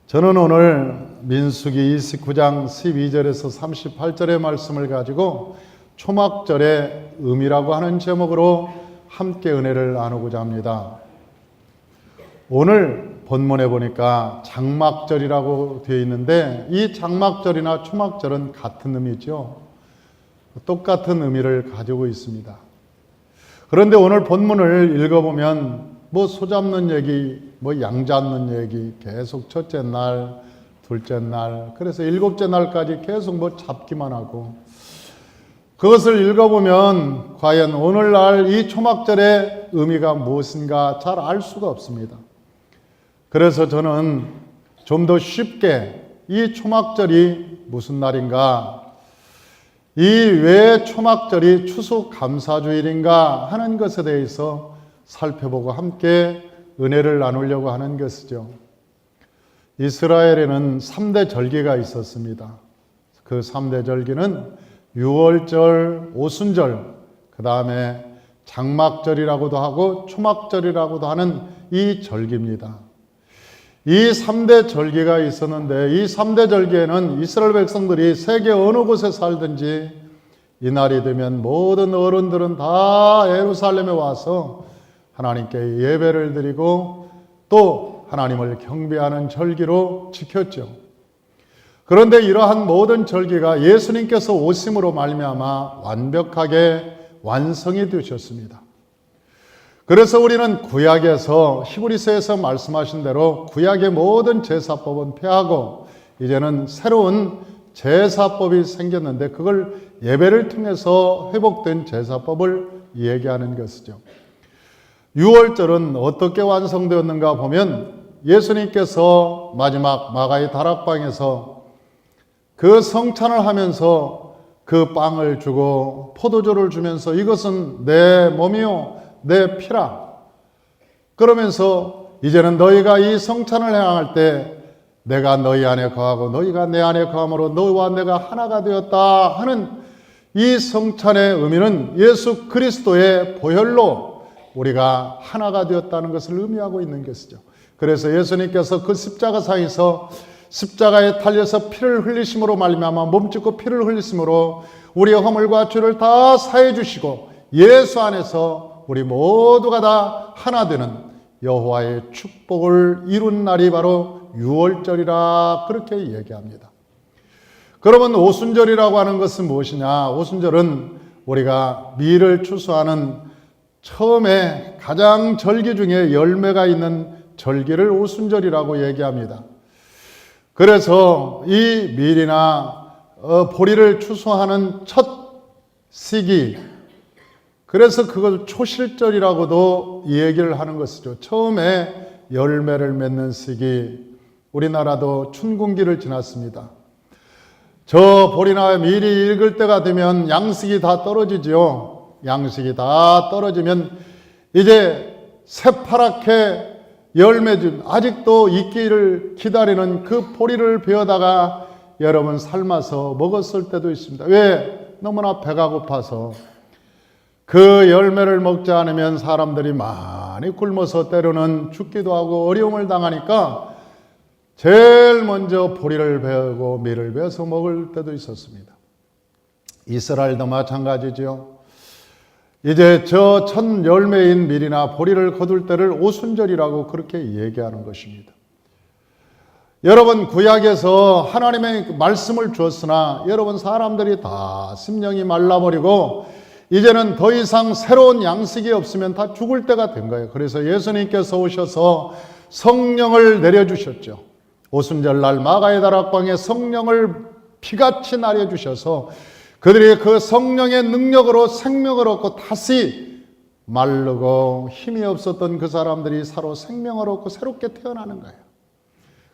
저는 오늘 민수기 29장 12절에서 38절의 말씀을 가지고 초막절의 의미라고 하는 제목으로 함께 은혜를 나누고자 합니다. 오늘 본문에 보니까 장막절이라고 되어 있는데 이 장막절이나 초막절은 같은 의미죠. 똑같은 의미를 가지고 있습니다. 그런데 오늘 본문을 읽어보면 소 잡는 얘기, 양 잡는 얘기, 계속 첫째 날, 둘째 날, 그래서 일곱째 날까지 계속 잡기만 하고, 그것을 읽어보면 과연 오늘날 이 초막절의 의미가 무엇인가 잘 알 수가 없습니다. 그래서 저는 좀 더 쉽게 이 초막절이 무슨 날인가, 이 왜 초막절이 추수감사주일인가 하는 것에 대해서 살펴보고 함께 은혜를 나누려고 하는 것이죠. 이스라엘에는 3대 절기가 있었습니다. 그 3대 절기는 유월절, 오순절, 그 다음에 장막절이라고도 하고 초막절이라고도 하는 이 절기입니다. 이 3대 절기가 있었는데 이 3대 절기에는 이스라엘 백성들이 세계 어느 곳에 살든지 이 날이 되면 모든 어른들은 다 예루살렘에 와서 하나님께 예배를 드리고 또 하나님을 경배하는 절기로 지켰죠. 그런데 이러한 모든 절기가 예수님께서 오심으로 말미암아 완벽하게 완성이 되셨습니다. 그래서 우리는 구약에서 히브리서에서 말씀하신 대로 구약의 모든 제사법은 폐하고 이제는 새로운 제사법이 생겼는데 그걸 예배를 통해서 회복된 제사법을 얘기하는 것이죠. 유월절은 어떻게 완성되었는가 보면 예수님께서 마지막 마가의 다락방에서 그 성찬을 하면서 그 빵을 주고 포도주를 주면서 이것은 내 몸이요 내 피라. 그러면서 이제는 너희가 이 성찬을 행할 때 내가 너희 안에 거하고 너희가 내 안에 거함으로 너희와 내가 하나가 되었다 하는 이 성찬의 의미는 예수 그리스도의 보혈로 우리가 하나가 되었다는 것을 의미하고 있는 것이죠. 그래서 예수님께서 그 십자가상에서 십자가에 달려서 피를 흘리심으로 말미암아 몸짓고 피를 흘리심으로 우리의 허물과 죄를 다 사해 주시고 예수 안에서 우리 모두가 다 하나 되는 여호와의 축복을 이룬 날이 바로 유월절이라 그렇게 얘기합니다. 그러면 오순절이라고 하는 것은 무엇이냐? 오순절은 우리가 밀을 추수하는 처음에 가장 절기 중에 열매가 있는 절기를 오순절이라고 얘기합니다. 그래서 이 밀이나 보리를 추수하는 첫 시기, 그래서 그걸 초실절이라고도 얘기를 하는 것이죠. 처음에 열매를 맺는 시기, 우리나라도 춘궁기를 지났습니다. 저 보리나 밀이 익을 때가 되면 양식이 다 떨어지죠. 양식이 다 떨어지면 이제 새파랗게 열매준 아직도 익기를 기다리는 그 보리를 베어다가 여러분 삶아서 먹었을 때도 있습니다. 왜? 너무나 배가 고파서 그 열매를 먹지 않으면 사람들이 많이 굶어서 때로는 죽기도 하고 어려움을 당하니까 제일 먼저 보리를 베고 밀을 베어서 먹을 때도 있었습니다. 이스라엘도 마찬가지죠. 이제 저 첫 열매인 밀이나 보리를 거둘 때를 오순절이라고 그렇게 얘기하는 것입니다. 여러분 구약에서 하나님의 말씀을 주었으나 여러분 사람들이 다 심령이 말라버리고 이제는 더 이상 새로운 양식이 없으면 다 죽을 때가 된 거예요. 그래서 예수님께서 오셔서 성령을 내려주셨죠. 오순절날 마가의 다락방에 성령을 피같이 내려주셔서 그들이 그 성령의 능력으로 생명을 얻고 다시 마르고 힘이 없었던 그 사람들이 서로 생명을 얻고 새롭게 태어나는 거예요.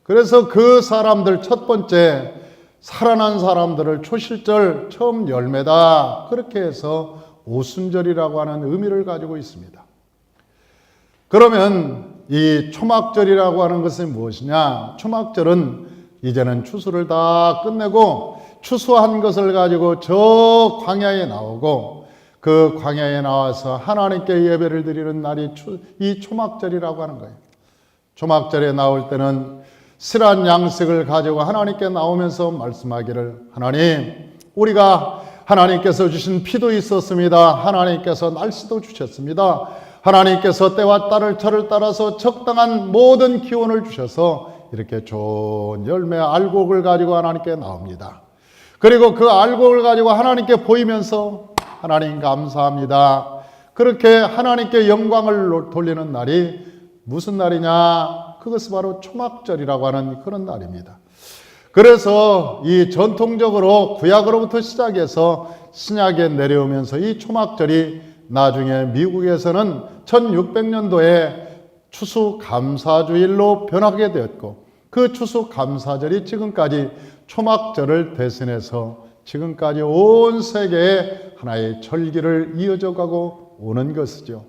그래서 그 사람들 첫 번째 살아난 사람들을 초실절 처음 열매다 그렇게 해서 오순절이라고 하는 의미를 가지고 있습니다. 그러면 이 초막절이라고 하는 것은 무엇이냐? 초막절은 이제는 추수를 다 끝내고 추수한 것을 가지고 저 광야에 나오고 그 광야에 나와서 하나님께 예배를 드리는 날이 이 초막절이라고 하는 거예요. 초막절에 나올 때는 실한 양식을 가지고 하나님께 나오면서 말씀하기를, 하나님, 우리가 하나님께서 주신 피도 있었습니다. 하나님께서 날씨도 주셨습니다. 하나님께서 때와 철을 따라서 적당한 모든 기온을 주셔서 이렇게 좋은 열매 알곡을 가지고 하나님께 나옵니다. 그리고 그 알곡을 가지고 하나님께 보이면서 하나님 감사합니다. 그렇게 하나님께 영광을 돌리는 날이 무슨 날이냐? 그것이 바로 초막절이라고 하는 그런 날입니다. 그래서 이 전통적으로 구약으로부터 시작해서 신약에 내려오면서 이 초막절이 나중에 미국에서는 1600년도에 추수감사주일로 변하게 되었고, 그 추수감사절이 지금까지 초막절을 대신해서 지금까지 온 세계에 하나의 절기를 이어져 가고 오는 것이죠.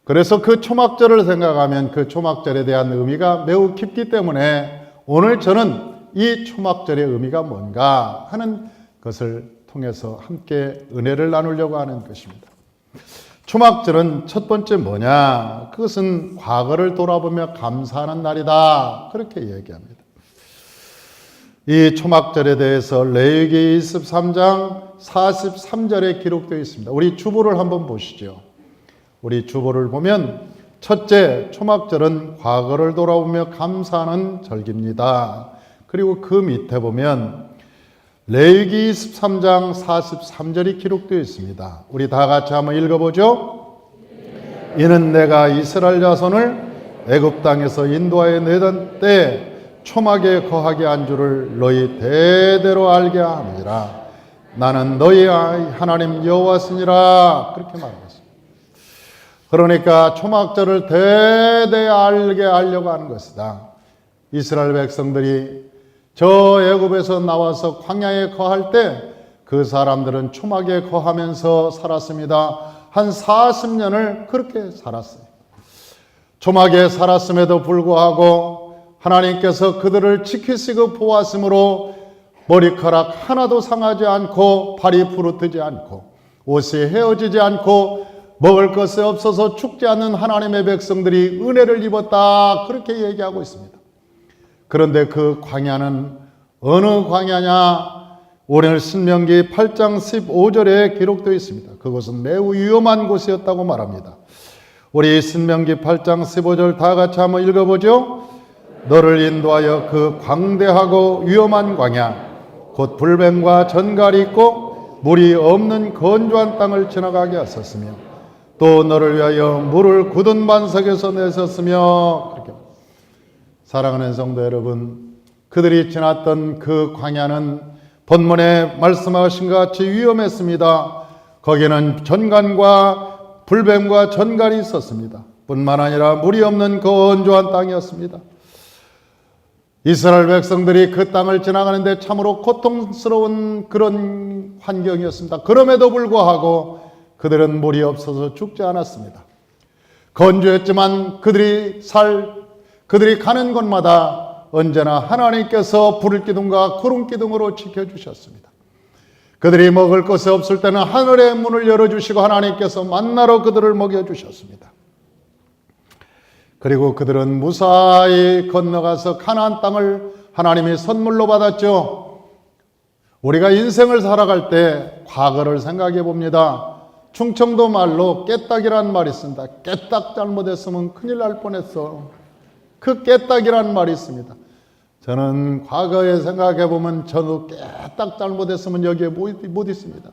그래서 그 초막절을 생각하면 그 초막절에 대한 의미가 매우 깊기 때문에 오늘 저는 이 초막절의 의미가 뭔가 하는 것을 통해서 함께 은혜를 나누려고 하는 것입니다. 초막절은 첫 번째 뭐냐? 그것은 과거를 돌아보며 감사하는 날이다. 그렇게 얘기합니다. 이 초막절에 대해서 레위기 23장 43절에 기록되어 있습니다. 우리 주보를 한번 보시죠. 우리 주보를 보면 첫째, 초막절은 과거를 돌아보며 감사하는 절기입니다. 그리고 그 밑에 보면 레위기 23장 43절이 기록되어 있습니다. 우리 다 같이 한번 읽어보죠. 이는 내가 이스라엘 자손을 애굽 땅에서 인도하여 내던 때 초막에 거하게 한 줄을 너희 대대로 알게 함이라. 나는 너희 하나님 여호와시니라. 그렇게 말했습니다. 그러니까 초막절을 대대 알게 하려고 하는 것이다. 이스라엘 백성들이 저 애굽에서 나와서 광야에 거할 때 그 사람들은 초막에 거하면서 살았습니다. 한 40년을 그렇게 살았어요. 초막에 살았음에도 불구하고 하나님께서 그들을 지키시고 보았으므로 머리카락 하나도 상하지 않고 발이 부르트지 않고 옷이 헤어지지 않고 먹을 것이 없어서 죽지 않는 하나님의 백성들이 은혜를 입었다. 그렇게 얘기하고 있습니다. 그런데 그 광야는 어느 광야냐? 오늘 신명기 8장 15절에 기록되어 있습니다. 그것은 매우 위험한 곳이었다고 말합니다. 우리 신명기 8장 15절 다 같이 한번 읽어보죠. 너를 인도하여 그 광대하고 위험한 광야 곧 불뱀과 전갈이 있고 물이 없는 건조한 땅을 지나가게 하셨으며 또 너를 위하여 물을 굳은 반석에서 내셨으며. 그렇게 사랑하는 성도 여러분, 그들이 지났던 그 광야는 본문에 말씀하신 것 같이 위험했습니다. 거기는 전갈과 불뱀과 전갈이 있었습니다. 뿐만 아니라 물이 없는 건조한 땅이었습니다. 이스라엘 백성들이 그 땅을 지나가는데 참으로 고통스러운 그런 환경이었습니다. 그럼에도 불구하고 그들은 물이 없어서 죽지 않았습니다. 건조했지만 그들이 가는 곳마다 언제나 하나님께서 불을 기둥과 구름 기둥으로 지켜주셨습니다. 그들이 먹을 것이 없을 때는 하늘의 문을 열어주시고 하나님께서 만나로 그들을 먹여주셨습니다. 그리고 그들은 무사히 건너가서 가나안 땅을 하나님이 선물로 받았죠. 우리가 인생을 살아갈 때 과거를 생각해 봅니다. 충청도 말로 깨딱이란 말이 있습니다. 깨딱 잘못했으면 큰일 날 뻔했어. 그 깨딱이란 말이 있습니다. 저는 과거에 생각해 보면 저도 깨딱 잘못했으면 여기에 못 있습니다.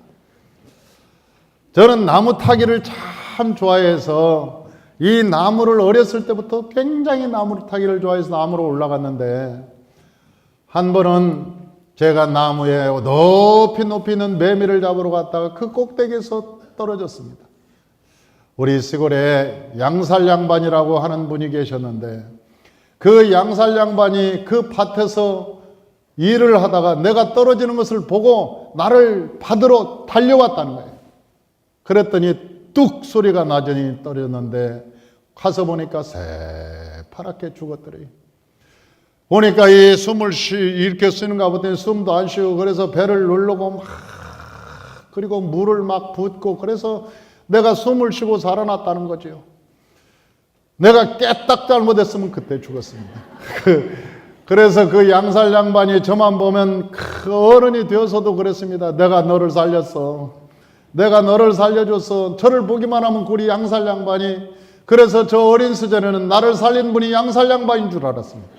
저는 나무 타기를 참 좋아해서 이 나무를 어렸을 때부터 굉장히 나무를 타기를 좋아해서 나무로 올라갔는데 한 번은 제가 나무에 높이 있는 매미를 잡으러 갔다가 그 꼭대기에서 떨어졌습니다. 우리 시골에 양살 양반이라고 하는 분이 계셨는데 그 양살 양반이 그 밭에서 일을 하다가 내가 떨어지는 것을 보고 나를 받으러 달려왔다는 거예요. 그랬더니 뚝 소리가 나더니 떨어졌는데 가서 보니까 새파랗게 죽었더래요. 보니까 이 숨을 이렇게 쉬는가 보더니 숨도 안 쉬고 그래서 배를 누르고 막 그리고 물을 막 붓고 그래서 내가 숨을 쉬고 살아났다는 거죠. 내가 깨딱 잘못했으면 그때 죽었습니다. 그래서 그 양살 양반이 저만 보면 어른이 되어서도 그랬습니다. 내가 너를 살렸어. 내가 너를 살려줬어. 저를 보기만 하면 우리 양살 양반이, 그래서 저 어린 시절에는 나를 살린 분이 양살 양반인 줄 알았습니다.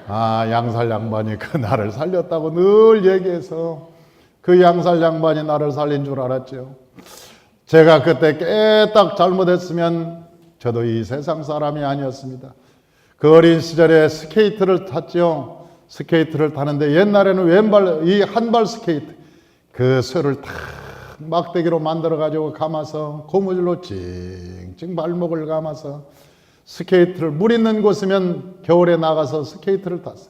아, 양살 양반이 그 나를 살렸다고 늘 얘기해서 그 양살 양반이 나를 살린 줄 알았죠. 제가 그때 깨딱 잘못했으면 저도 이 세상 사람이 아니었습니다. 그 어린 시절에 스케이트를 탔죠. 스케이트를 타는데 옛날에는 왼발, 이 한발 스케이트, 그 쇠를 탁 막대기로 만들어가지고 감아서 고무줄로 찡찡 발목을 감아서 스케이트를, 물 있는 곳이면 겨울에 나가서 스케이트를 탔어요.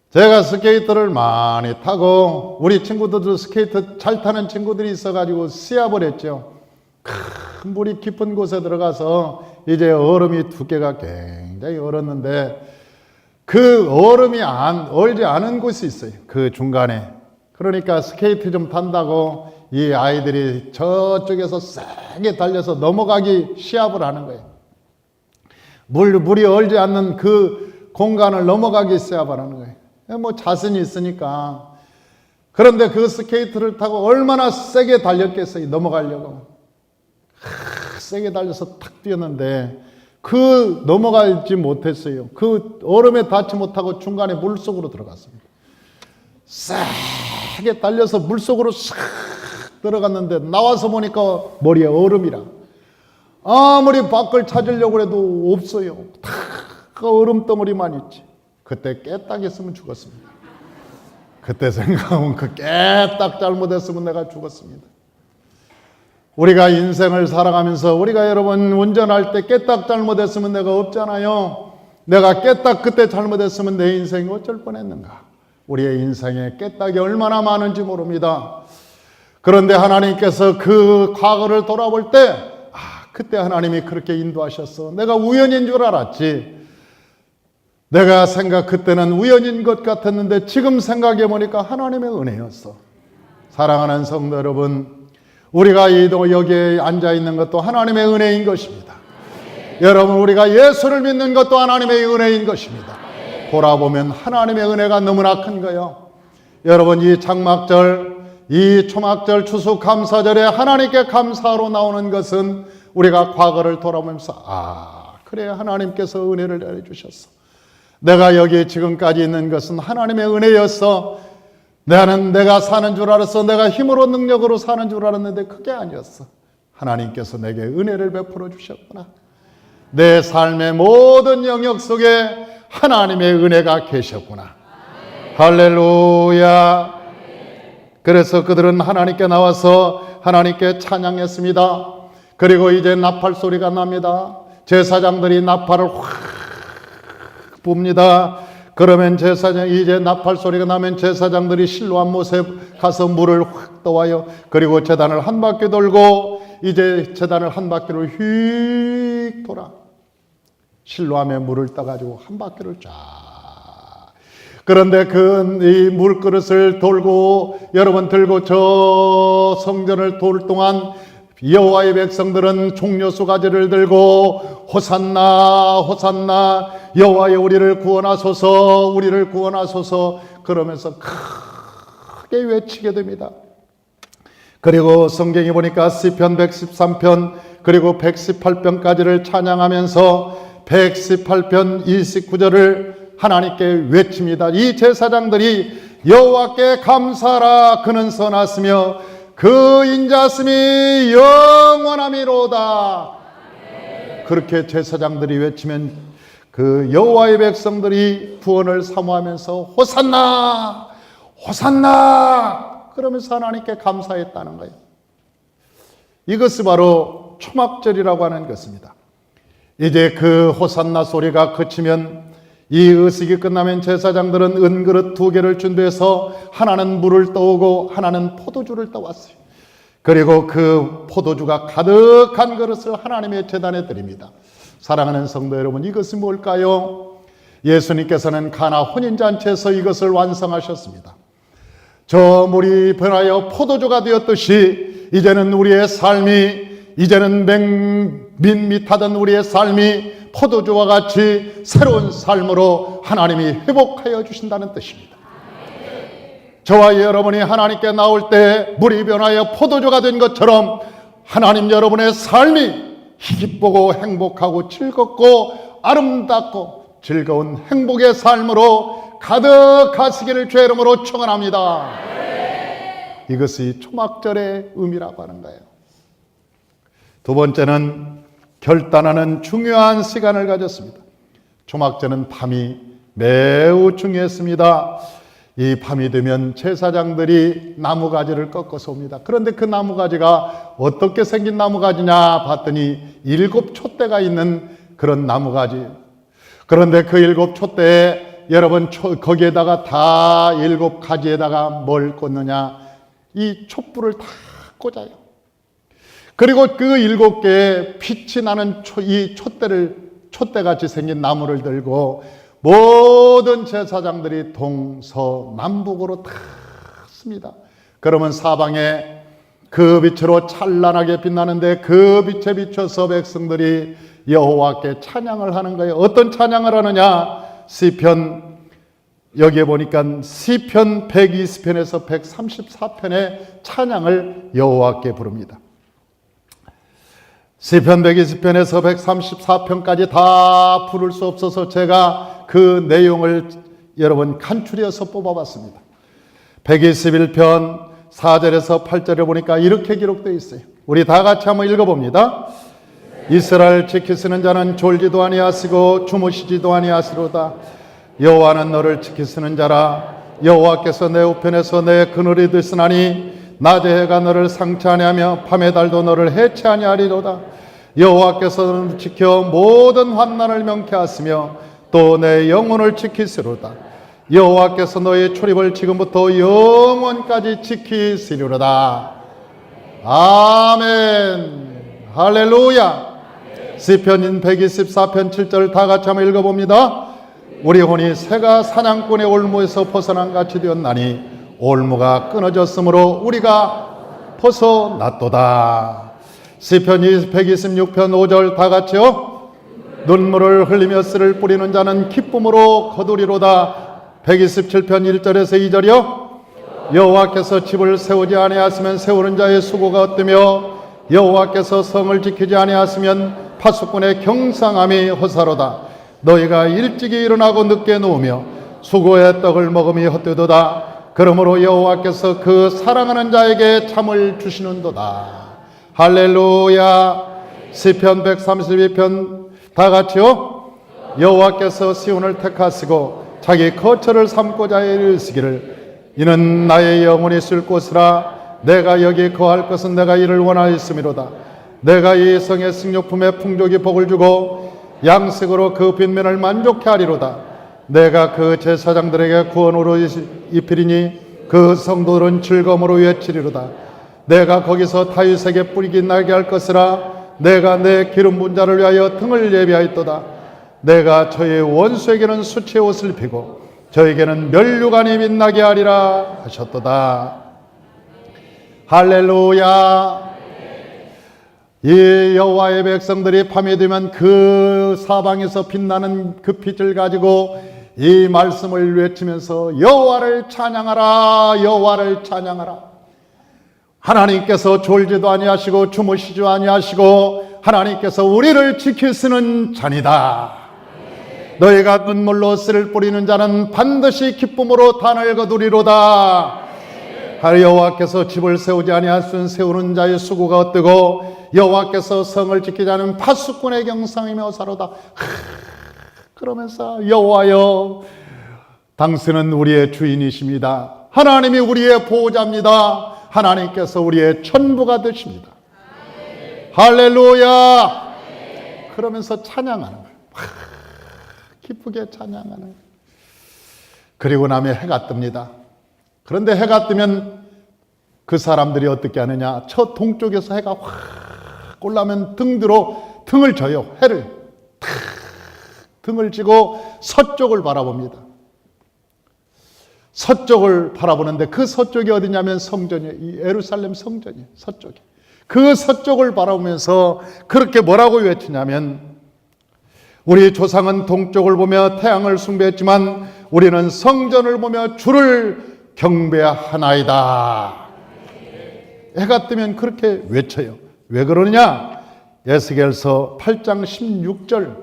제가 스케이트를 많이 타고 우리 친구들도 스케이트 잘 타는 친구들이 있어가지고 시합을 했죠. 큰 물이 깊은 곳에 들어가서 이제 얼음이 두께가 굉장히 얼었는데 그 얼음이 얼지 않은 곳이 있어요. 그 중간에. 그러니까 스케이트 좀 탄다고 이 아이들이 저쪽에서 세게 달려서 넘어가기 시합을 하는 거예요. 물이 얼지 않는 그 공간을 넘어가기 시합을 하는 거예요. 뭐 자신이 있으니까. 그런데 그 스케이트를 타고 얼마나 세게 달렸겠어요. 넘어가려고. 세게 달려서 탁 뛰었는데 그 넘어가지 못했어요. 그 얼음에 닿지 못하고 중간에 물속으로 들어갔습니다. 세게 달려서 물속으로 싹 들어갔는데 나와서 보니까 머리에 얼음이라. 아무리 밖을 찾으려고 해도 없어요. 다 얼음 덩어리만 있지. 그때 깨딱했으면 죽었습니다. 그때 생각하면 그 깨딱 잘못했으면 내가 죽었습니다. 우리가 인생을 살아가면서 우리가 여러분 운전할 때 깨딱 잘못했으면 내가 없잖아요. 내가 깨딱 그때 잘못했으면 내 인생이 어쩔 뻔했는가. 우리의 인생에 깨딱이 얼마나 많은지 모릅니다. 그런데 하나님께서 그 과거를 돌아볼 때 그때 하나님이 그렇게 인도하셨어. 내가 우연인 줄 알았지. 내가 그때는 우연인 것 같았는데 지금 생각해 보니까 하나님의 은혜였어. 사랑하는 성도 여러분, 우리가 여기에 앉아 있는 것도 하나님의 은혜인 것입니다. 여러분, 우리가 예수를 믿는 것도 하나님의 은혜인 것입니다. 돌아보면 하나님의 은혜가 너무나 큰 거예요. 여러분, 이 장막절, 이 초막절, 추수감사절에 하나님께 감사로 나오는 것은 우리가 과거를 돌아보면서 그래, 하나님께서 은혜를 내려주셨어. 내가 여기 지금까지 있는 것은 하나님의 은혜였어. 나는 내가 사는 줄 알았어. 내가 힘으로 능력으로 사는 줄 알았는데 그게 아니었어. 하나님께서 내게 은혜를 베풀어 주셨구나. 내 삶의 모든 영역 속에 하나님의 은혜가 계셨구나. 할렐루야. 그래서 그들은 하나님께 나와서 하나님께 찬양했습니다. 그리고 이제 나팔 소리가 납니다. 제사장들이 나팔을 확 붑니다. 그러면 이제 나팔 소리가 나면 제사장들이 실로암 못에 가서 물을 확 떠와요. 그리고 제단을 한 바퀴 돌고 이제 제단을 한 바퀴를 휙 돌아 실로암에 물을 떠가지고 한 바퀴를 쫙. 그런데 이 물그릇을 여러분 들고 저 성전을 돌 동안 여호와의 백성들은 종려수 가지를 들고 호산나 호산나 여호와여 우리를 구원하소서 우리를 구원하소서 그러면서 크게 외치게 됩니다. 그리고 성경에 보니까 시편 113편 그리고 118편까지를 찬양하면서 118편 29절을 하나님께 외칩니다. 이 제사장들이 여호와께 감사하라 그는 선하시며 그 인자심이 영원함이로다. 그렇게 제사장들이 외치면 그 여호와의 백성들이 구원을 사모하면서 호산나 호산나 그러면서 하나님께 감사했다는 거예요. 이것이 바로 초막절이라고 하는 것입니다. 이제 그 호산나 소리가 그치면 이 의식이 끝나면 제사장들은 은그릇 2개를 준비해서 하나는 물을 떠오고 하나는 포도주를 떠왔어요. 그리고 그 포도주가 가득한 그릇을 하나님의 제단에 드립니다. 사랑하는 성도 여러분, 이것이 뭘까요? 예수님께서는 가나 혼인잔치에서 이것을 완성하셨습니다. 저 물이 변하여 포도주가 되었듯이 이제는 우리의 삶이 이제는 밋밋하던 우리의 삶이 포도주와 같이 새로운 삶으로 하나님이 회복하여 주신다는 뜻입니다. 저와 여러분이 하나님께 나올 때 물이 변하여 포도주가 된 것처럼 하나님 여러분의 삶이 기쁘고 행복하고 즐겁고 아름답고 즐거운 행복의 삶으로 가득하시기를 주의 이름으로 축원합니다. 이것이 초막절의 의미라고 하는 거예요. 두 번째는 결단하는 중요한 시간을 가졌습니다. 초막절은 밤이 매우 중요했습니다. 이 밤이 되면 제사장들이 나무가지를 꺾어서 옵니다. 그런데 그 나무가지가 어떻게 생긴 나무가지냐 봤더니 7 촛대가 있는 그런 나무가지. 그런데 그 7 촛대에 여러분 거기에다가 다 7 가지에다가 뭘 꽂느냐, 이 촛불을 다 꽂아요. 그리고 그 7개의 빛이 나는 이 촛대같이 생긴 나무를 들고 모든 제사장들이 동서남북으로 다 씁니다. 그러면 사방에 그 빛으로 찬란하게 빛나는데 그 빛에 비춰서 백성들이 여호와께 찬양을 하는 거예요. 어떤 찬양을 하느냐? 시편, 여기에 보니까 시편 120편에서 134편의 찬양을 여호와께 부릅니다. 시편 120편에서 134편까지 다 부를 수 없어서 제가 그 내용을 여러분 간추려서 뽑아봤습니다. 121편 4절에서 8절에 보니까 이렇게 기록되어 있어요. 우리 다 같이 한번 읽어봅니다. 이스라엘 지키시는 자는 졸지도 아니하시고 주무시지도 아니하시로다. 여호와는 너를 지키시는 자라. 여호와께서 내 우편에서 내 그늘이 되시나니 낮에 해가 너를 상치 아니하며 밤의 달도 너를 해치 아니하리로다. 여호와께서 너를 지켜 모든 환난을 명쾌하시며 또 내 영혼을 지키시로다. 여호와께서 너의 출입을 지금부터 영원까지 지키시리로다. 아멘. 할렐루야. 시편 124편 7절 다 같이 한번 읽어봅니다. 우리 혼이 새가 사냥꾼의 올무에서 벗어난 같이 되었나니 올무가 끊어졌으므로 우리가 벗어났도다. 시편 126편 5절 다 같이요. 눈물을 흘리며 씨를 뿌리는 자는 기쁨으로 거두리로다. 127편 1절에서 2절이요. 여호와께서 집을 세우지 아니하시면 세우는 자의 수고가 어떠며 여호와께서 성을 지키지 아니하시면 파수꾼의 경상함이 허사로다. 너희가 일찍이 일어나고 늦게 누우며 수고의 떡을 먹음이 헛되도다. 그러므로 여호와께서 그 사랑하는 자에게 잠을 주시는도다. 할렐루야. 시편 132편 다 같이요. 여호와께서 시온을 택하시고 자기 거처를 삼고자 이르시기를 이는 나의 영혼이 쓸 곳이라. 내가 여기 거할 것은 내가 이를 원하였음이로다. 내가 이 성의 식료품에 풍족히 복을 주고 양식으로 그 빈면을 만족케 하리로다. 내가 그 제사장들에게 구원으로 입히리니 그 성도들은 즐거움으로 외치리로다. 내가 거기서 다윗에게 뿌리기 나게 할 것이라. 내가 내 기름 분 자를 위하여 등을 예비하였도다. 내가 저의 원수에게는 수치의 옷을 입히고 저에게는 면류관이 빛나게 하리라 하셨도다. 할렐루야. 이 여호와의 백성들이 밤이 되면 그 사방에서 빛나는 그 빛을 가지고 이 말씀을 외치면서 여호와를 찬양하라, 여호와를 찬양하라. 하나님께서 졸지도 아니하시고 주무시지도 아니하시고 하나님께서 우리를 지키시는 자니다. 너희가 눈물로 씨를 뿌리는 자는 반드시 기쁨으로 단을 거두리로다. 여호와께서 집을 세우지 아니하시면 세우는 자의 수고가 헛되고 여호와께서 성을 지키지 않은 파수꾼의 경상이며 사로다. 그러면서 여호와여, 당신은 우리의 주인이십니다. 하나님이 우리의 보호자입니다. 하나님께서 우리의 전부가 되십니다. 할렐루야. 그러면서 찬양하는 거예요. 기쁘게 찬양하는 거예요. 그리고 나면 해가 뜹니다. 그런데 해가 뜨면 그 사람들이 어떻게 하느냐? 저 동쪽에서 해가 확 올라오면 등을 져요. 해를 등을 지고 서쪽을 바라봅니다. 서쪽을 바라보는데 그 서쪽이 어디냐면 성전이에요. 이 예루살렘 성전이에요. 서쪽에. 그 서쪽을 바라보면서 그렇게 뭐라고 외치냐면, 우리 조상은 동쪽을 보며 태양을 숭배했지만 우리는 성전을 보며 주를 경배하나이다. 해가 뜨면 그렇게 외쳐요. 왜 그러느냐? 에스겔서 8장 16절,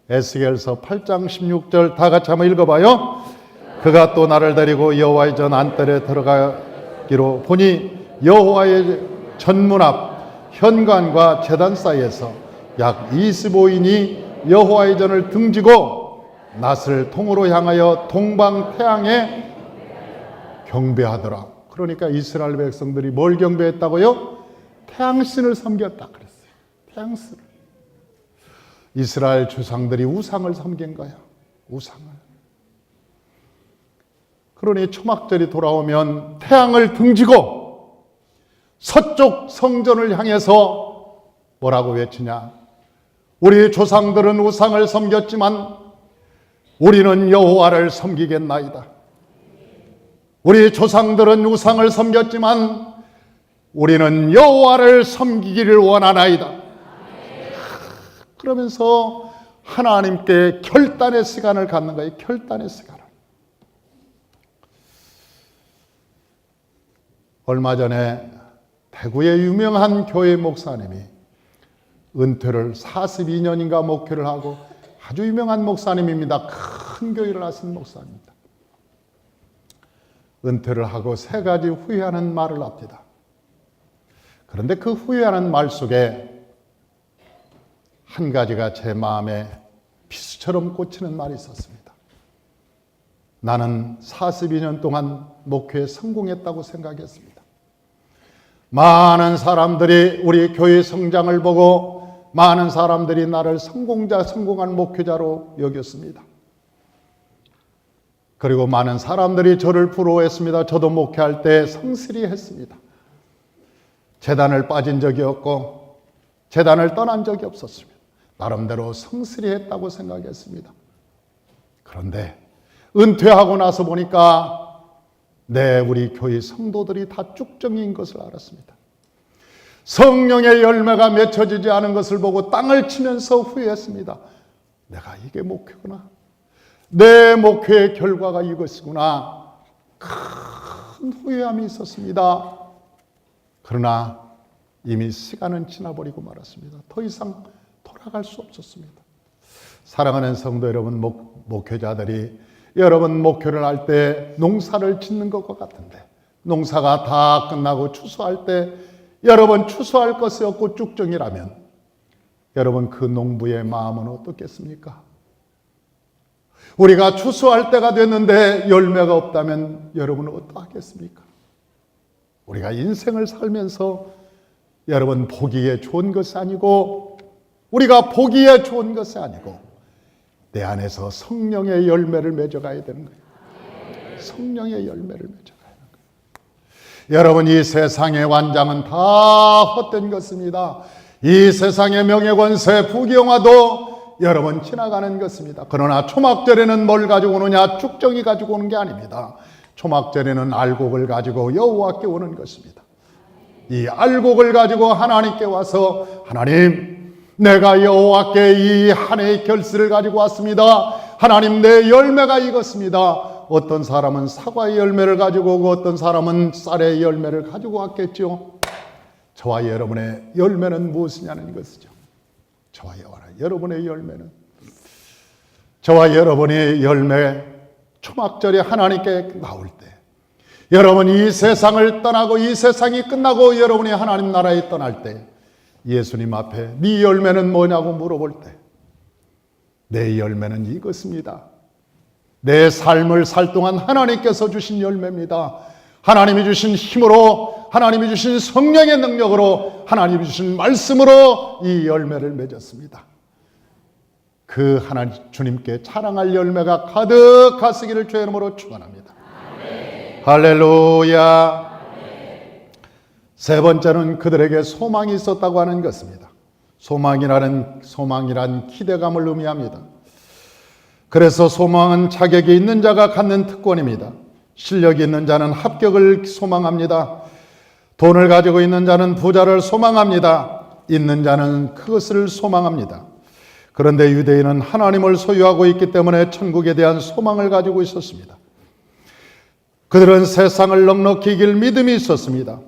에스겔서 8장 16절 다 같이 한번 읽어봐요. 그가 또 나를 데리고 여호와의 전 안뜰에 들어가기로 보니 여호와의 전문 앞 현관과 제단 사이에서 약 25인이 여호와의 전을 등지고 낫을 통으로 향하여 동방 태양에 경배하더라. 그러니까 이스라엘 백성들이 뭘 경배했다고요? 태양신을 섬겼다 그랬어요. 태양신을. 이스라엘 조상들이 우상을 섬긴 거야. 우상을. 그러니 초막절이 돌아오면 태양을 등지고 서쪽 성전을 향해서 뭐라고 외치냐? 우리 조상들은 우상을 섬겼지만 우리는 여호와를 섬기겠나이다. 우리 조상들은 우상을 섬겼지만 우리는 여호와를 섬기기를 원하나이다. 그러면서 하나님께 결단의 시간을 갖는 거예요. 결단의 시간을. 얼마 전에 대구의 유명한 교회 목사님이 은퇴를 42년인가 목회를 하고 아주 유명한 목사님입니다. 큰 교회를 하신 목사입니다. 은퇴를 하고 3가지 후회하는 말을 합니다. 그런데 그 후회하는 말 속에 한 가지가 제 마음에 비수처럼 꽂히는 말이 있었습니다. 나는 42년 동안 목회에 성공했다고 생각했습니다. 많은 사람들이 우리 교회 성장을 보고 많은 사람들이 나를 성공한 목회자로 여겼습니다. 그리고 많은 사람들이 저를 부러워했습니다. 저도 목회할 때 성실히 했습니다. 제단을 빠진 적이 없고 제단을 떠난 적이 없었습니다. 나름대로 성실히 했다고 생각했습니다. 그런데 은퇴하고 나서 보니까 우리 교회 성도들이 다 쭉정이인 것을 알았습니다. 성령의 열매가 맺혀지지 않은 것을 보고 땅을 치면서 후회했습니다. 내가 이게 목회구나. 내 목회의 결과가 이것이구나. 큰 후회함이 있었습니다. 그러나 이미 시간은 지나버리고 말았습니다. 더 이상 돌아갈 수 없었습니다. 사랑하는 성도 여러분, 목회자들이 여러분 목회를 할 때 농사를 짓는 것과 같은데 농사가 다 끝나고 추수할 때 여러분 추수할 것이 없고 쭉정이라면 여러분 그 농부의 마음은 어떻겠습니까? 우리가 추수할 때가 됐는데 열매가 없다면 여러분은 어떠하겠습니까? 우리가 인생을 살면서 여러분 보기에 좋은 것이 아니고 우리가 보기에 좋은 것이 아니고 내 안에서 성령의 열매를 맺어가야 되는 거예요. 성령의 열매를 맺어가야 되는 거예요. 여러분 이 세상의 완장은 다 헛된 것입니다. 이 세상의 명예권세 부귀영화도 여러분 지나가는 것입니다. 그러나 초막절에는 뭘 가지고 오느냐? 쭉정이 가지고 오는 게 아닙니다. 초막절에는 알곡을 가지고 여호와께 오는 것입니다. 이 알곡을 가지고 하나님께 와서 하나님 내가 여호와께 이 한 해의 결실을 가지고 왔습니다. 하나님 내 열매가 이것입니다. 어떤 사람은 사과의 열매를 가지고 오고 어떤 사람은 쌀의 열매를 가지고 왔겠죠. 저와 여러분의 열매는 무엇이냐는 것이죠. 저와 여러분의 열매는 저와 여러분의 열매 초막절에 하나님께 나올 때 여러분 이 세상을 떠나고 이 세상이 끝나고 여러분이 하나님 나라에 떠날 때 예수님 앞에 네 열매는 뭐냐고 물어볼 때 내 열매는 이것입니다. 내 삶을 살 동안 하나님께서 주신 열매입니다. 하나님이 주신 힘으로 하나님이 주신 성령의 능력으로 하나님이 주신 말씀으로 이 열매를 맺었습니다. 그 하나님 주님께 자랑할 열매가 가득하시기를 주의 이름으로 축원합니다. 할렐루야. 세 번째는 그들에게 소망이 있었다고 하는 것입니다. 소망이란 기대감을 의미합니다. 그래서 소망은 자격이 있는 자가 갖는 특권입니다. 실력이 있는 자는 합격을 소망합니다. 돈을 가지고 있는 자는 부자를 소망합니다. 있는 자는 그것을 소망합니다. 그런데 유대인은 하나님을 소유하고 있기 때문에 천국에 대한 소망을 가지고 있었습니다. 그들은 세상을 넉넉히 이길 믿음이 있었습니다.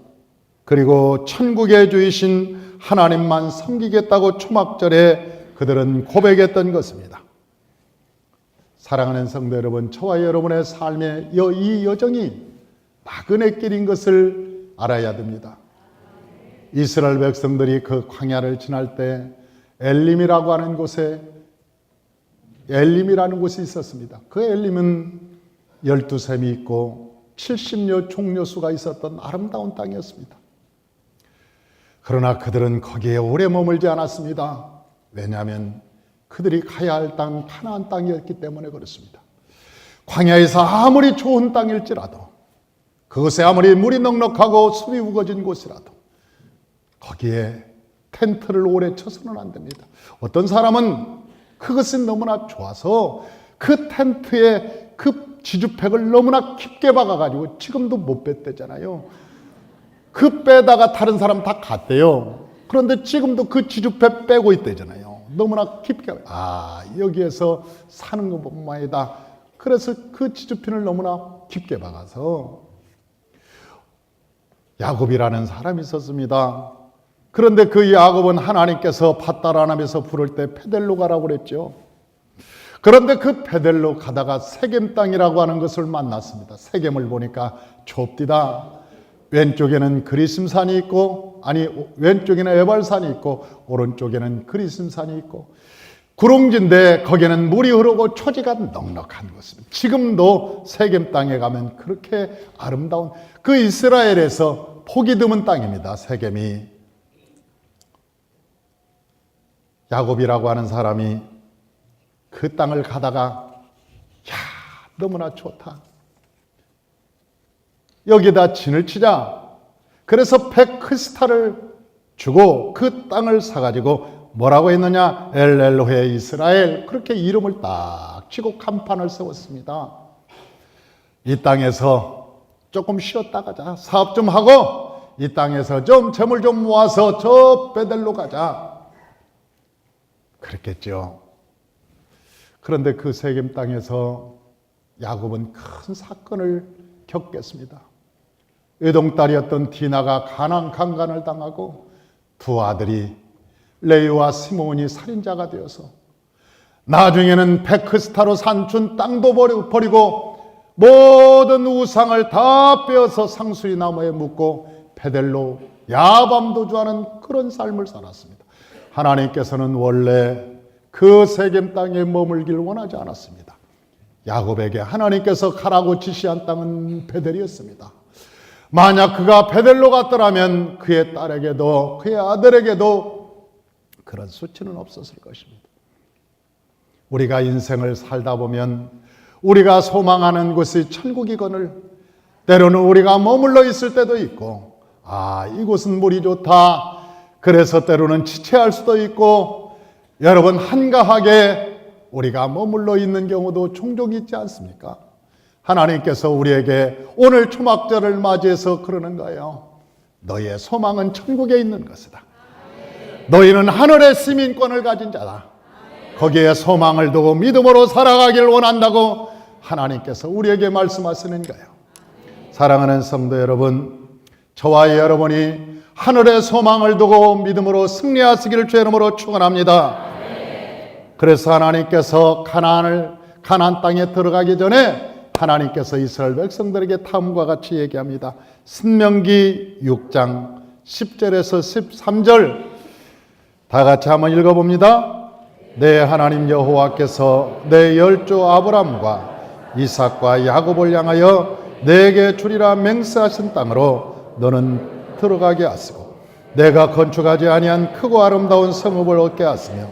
그리고 천국의 주이신 하나님만 섬기겠다고 초막절에 그들은 고백했던 것입니다. 사랑하는 성도 여러분, 저와 여러분의 삶의 이 여정이 나그네 길인 것을 알아야 됩니다. 이스라엘 백성들이 그 광야를 지날 때 엘림이라고 하는 곳에 엘림이라는 곳이 있었습니다. 그 엘림은 12샘이 있고 70여 종려수가 있었던 아름다운 땅이었습니다. 그러나 그들은 거기에 오래 머물지 않았습니다. 왜냐하면 그들이 가야 할 땅 가나안 땅이었기 때문에 그렇습니다. 광야에서 아무리 좋은 땅일지라도, 그것에 아무리 물이 넉넉하고 숲이 우거진 곳이라도 거기에 텐트를 오래 쳐서는 안 됩니다. 어떤 사람은 그것이 너무나 좋아서 그 텐트에 그 지주팩을 너무나 깊게 박아가지고 지금도 못 뺐대잖아요. 그 빼다가 다른 사람 다 갔대요. 그런데 지금도 그 지주팩 빼고 있대잖아요. 너무나 깊게. 여기에서 사는 것뿐만이다. 그래서 그 지주핀을 너무나 깊게 박아서 야곱이라는 사람이 있었습니다. 그런데 그 야곱은 하나님께서 밧다라남에서 부를 때 베델로 가라고 그랬죠. 그런데 그 베델로 가다가 세겜 땅이라고 하는 것을 만났습니다. 세겜을 보니까 좁디다. 왼쪽에는 그리심산이 있고, 왼쪽에는 에발산이 있고 오른쪽에는 그리심산이 있고 구릉지인데 거기에는 물이 흐르고 초지가 넉넉한 곳입니다. 지금도 세겜 땅에 가면 그렇게 아름다운, 그 이스라엘에서 폭이 드문 땅입니다. 세겜이. 야곱이라고 하는 사람이 그 땅을 가다가 너무나 좋다. 여기다 진을 치자. 그래서 100크스타를 주고 그 땅을 사가지고 뭐라고 했느냐? 엘엘로헤 이스라엘. 그렇게 이름을 딱 치고 간판을 세웠습니다. 이 땅에서 조금 쉬었다 가자. 사업 좀 하고 이 땅에서 좀 재물 좀 모아서 저 베델로 가자. 그랬겠죠. 그런데 그 세겜 땅에서 야곱은 큰 사건을 겪겠습니다. 외동딸이었던 디나가 가나안 강간을 당하고 두 아들이 레이와 시몬이 살인자가 되어서 나중에는 베크스타로 산준 땅도 버리고 모든 우상을 다 빼어서 상수리 나무에 묻고 베델로 야밤 도주하는 그런 삶을 살았습니다. 하나님께서는 원래 그 세겜 땅에 머물길 원하지 않았습니다. 야곱에게 하나님께서 가라고 지시한 땅은 베델이었습니다. 만약 그가 베델로 갔더라면 그의 딸에게도 그의 아들에게도 그런 수치는 없었을 것입니다. 우리가 인생을 살다 보면 우리가 소망하는 곳이 천국이거늘 때로는 우리가 머물러 있을 때도 있고 이곳은 물이 좋다. 그래서 때로는 지체할 수도 있고 여러분 한가하게 우리가 머물러 있는 경우도 종종 있지 않습니까? 하나님께서 우리에게 오늘 초막절을 맞이해서 그러는 거예요. 너희의 소망은 천국에 있는 것이다. 너희는 하늘의 시민권을 가진 자다. 거기에 소망을 두고 믿음으로 살아가길 원한다고 하나님께서 우리에게 말씀하시는 거예요. 사랑하는 성도 여러분, 저와 여러분이 하늘의 소망을 두고 믿음으로 승리하시기를 주의 이름으로 축원합니다. 그래서 하나님께서 가나안 땅에 들어가기 전에 하나님께서 이스라엘 백성들에게 다음과 같이 얘기합니다. 신명기 6장 10절에서 13절 다 같이 한번 읽어봅니다. 내 하나님 여호와께서 내 열조 아브람과 이삭과 야곱을 향하여 내게 주리라 맹세하신 땅으로 너는 들어가게 하시고 내가 건축하지 아니한 크고 아름다운 성읍을 얻게 하시며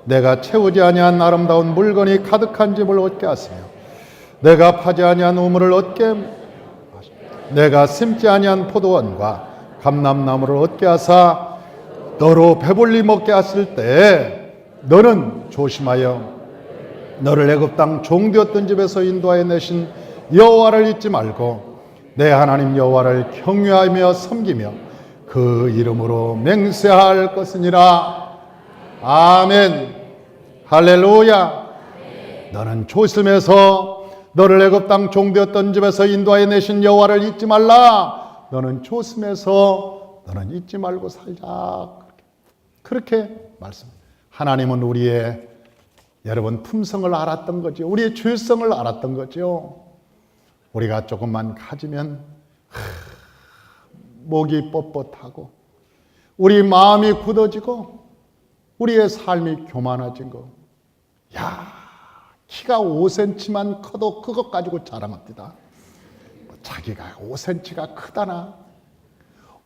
내가 채우지 아니한 아름다운 물건이 가득한 집을 얻게 하시며 내가 파지 아니한 우물을 얻게 하시며 내가 심지 아니한 포도원과 감람나무를 얻게 하사 너로 배불리 먹게 하실 때에 너는 조심하여 너를 애굽 땅 종되었던 집에서 인도하여 내신 여호와를 잊지 말고 내 하나님 여호와를 경외하며 섬기며 그 이름으로 맹세할 것이니라. 아멘. 할렐루야. 너는 조심해서 너를 애굽 땅 종되었던 집에서 인도하여 내신 여호와를 잊지 말라. 너는 조심해서 너는 잊지 말고 살자. 그렇게 말씀합니다. 하나님은 우리의 여러분 품성을 알았던 거죠. 우리의 죄성을 알았던 거죠. 우리가 조금만 가지면 목이 뻣뻣하고 우리 마음이 굳어지고 우리의 삶이 교만해진 거. 야, 키가 5cm만 커도 그것 가지고 자랑합니다. 자기가 5cm가 크다나.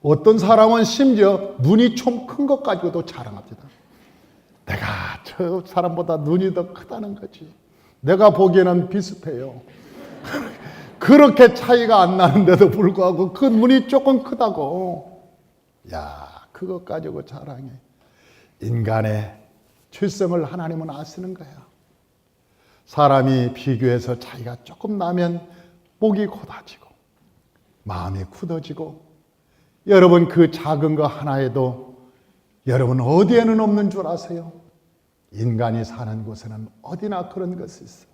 어떤 사람은 심지어 눈이 좀 큰 것 가지고도 자랑합니다. 내가 저 사람보다 눈이 더 크다는 거지. 내가 보기에는 비슷해요. 그렇게 차이가 안 나는데도 불구하고 그 눈이 조금 크다고. 야, 그것 가지고 자랑해. 인간의 죄성을 하나님은 아시는 거야. 사람이 비교해서 차이가 조금 나면 목이 곧아지고 마음이 굳어지고, 여러분 그 작은 거 하나에도 여러분 어디에는 없는 줄 아세요? 인간이 사는 곳에는 어디나 그런 것이 있어.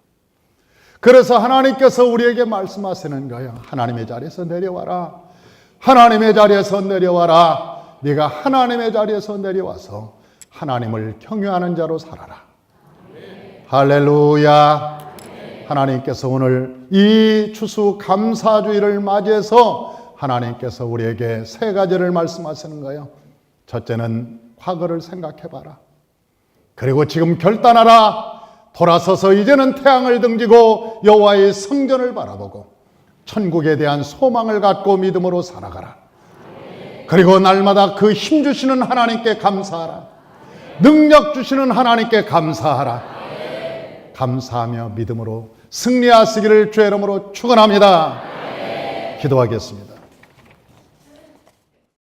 그래서 하나님께서 우리에게 말씀하시는 거예요. 하나님의 자리에서 내려와라. 하나님의 자리에서 내려와라. 네가 하나님의 자리에서 내려와서 하나님을 경외하는 자로 살아라. 할렐루야. 하나님께서 오늘 이 추수감사주의를 맞이해서 하나님께서 우리에게 세 가지를 말씀하시는 거예요. 첫째는 과거를 생각해봐라. 그리고 지금 결단하라. 돌아서서 이제는 태양을 등지고 여호와의 성전을 바라보고 천국에 대한 소망을 갖고 믿음으로 살아가라. 그리고 날마다 그 힘 주시는 하나님께 감사하라. 능력 주시는 하나님께 감사하라. 감사하며 믿음으로 승리하시기를 주의 이름으로 축원합니다. 기도하겠습니다.